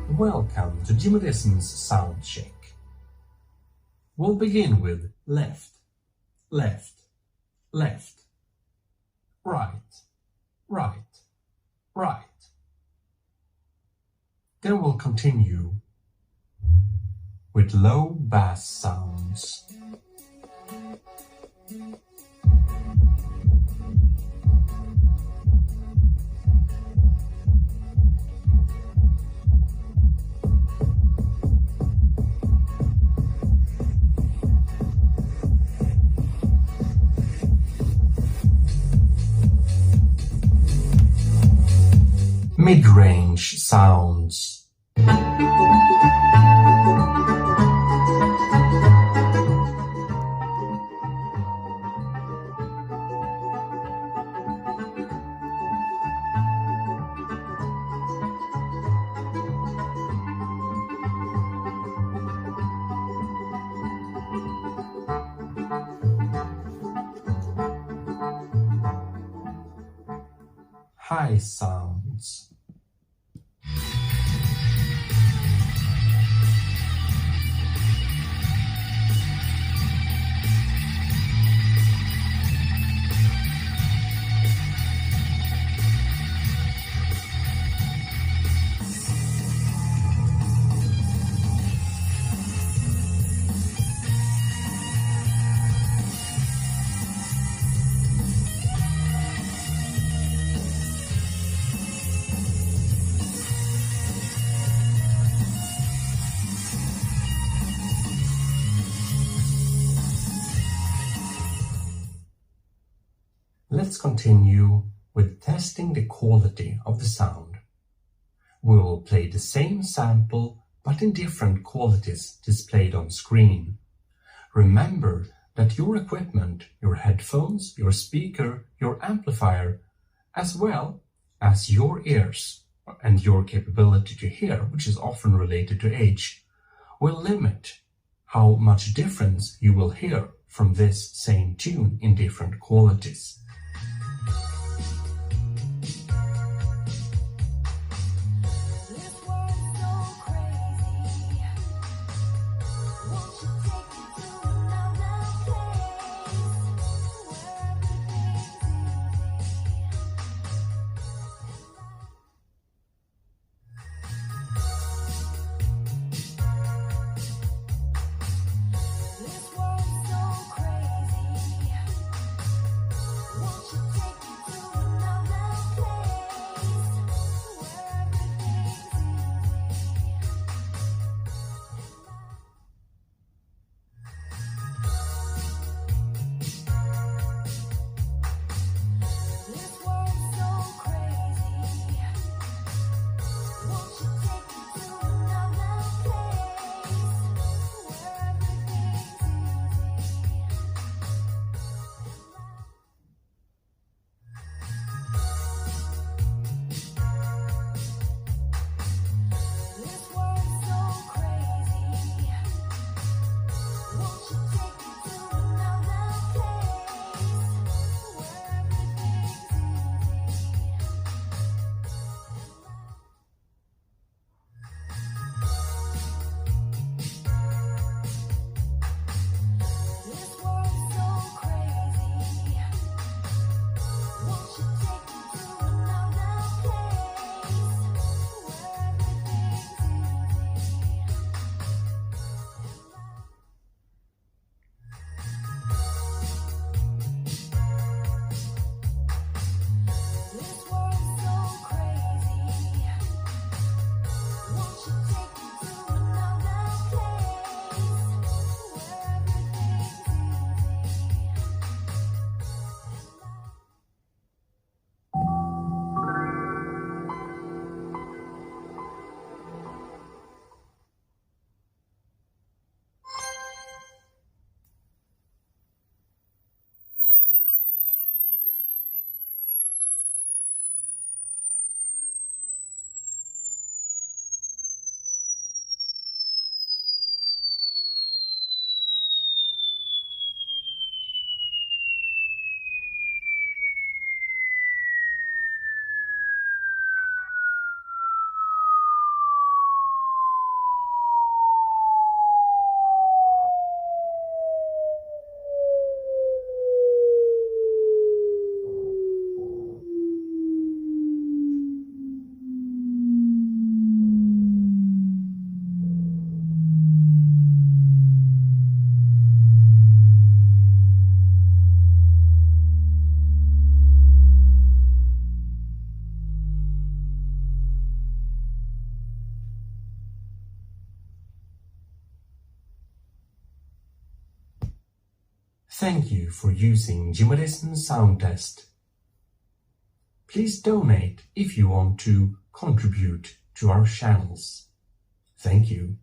Welcome to Jimodism's sound check. We'll begin with left, left, left, right, right, right. Then we'll continue with low bass sounds. Mid-range sounds. High sounds. Let's continue with testing the quality of the sound. We will play the same sample but in different qualities displayed on screen. Remember that your equipment, your headphones, your speaker, your amplifier, as well as your ears and your capability to hear, which is often related to age, will limit how much difference you will hear from this same tune in different qualities. Thank you for using Jimmerison Sound Test. Please donate if you want to contribute to our channels. Thank you.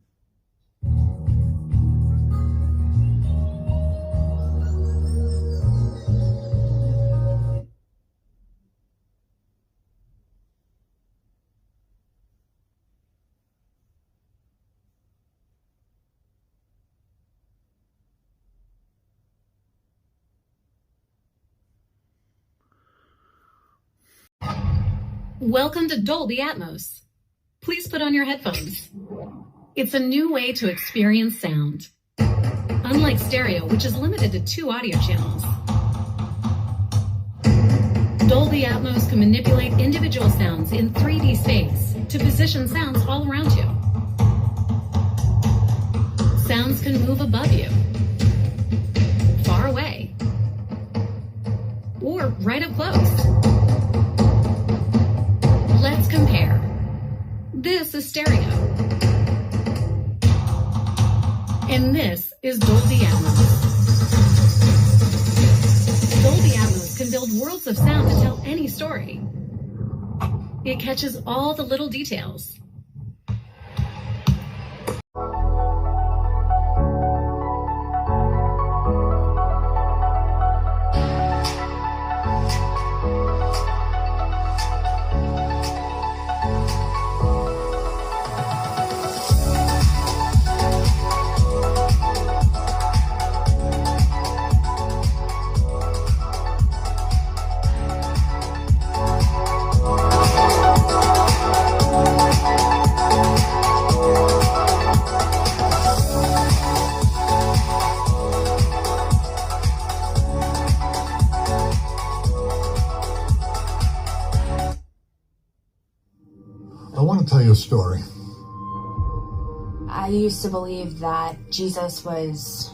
Welcome to Dolby Atmos. Please put on your headphones. It's a new way to experience sound. Unlike stereo, which is limited to 2 audio channels, Dolby Atmos can manipulate individual sounds in 3D space to position sounds all around you. Sounds can move above you, far away, or right up close. Let's compare. This is stereo. And this is Dolby Atmos. Dolby Atmos can build worlds of sound to tell any story. It catches all the little details. I want to tell you a story. I used to believe that Jesus was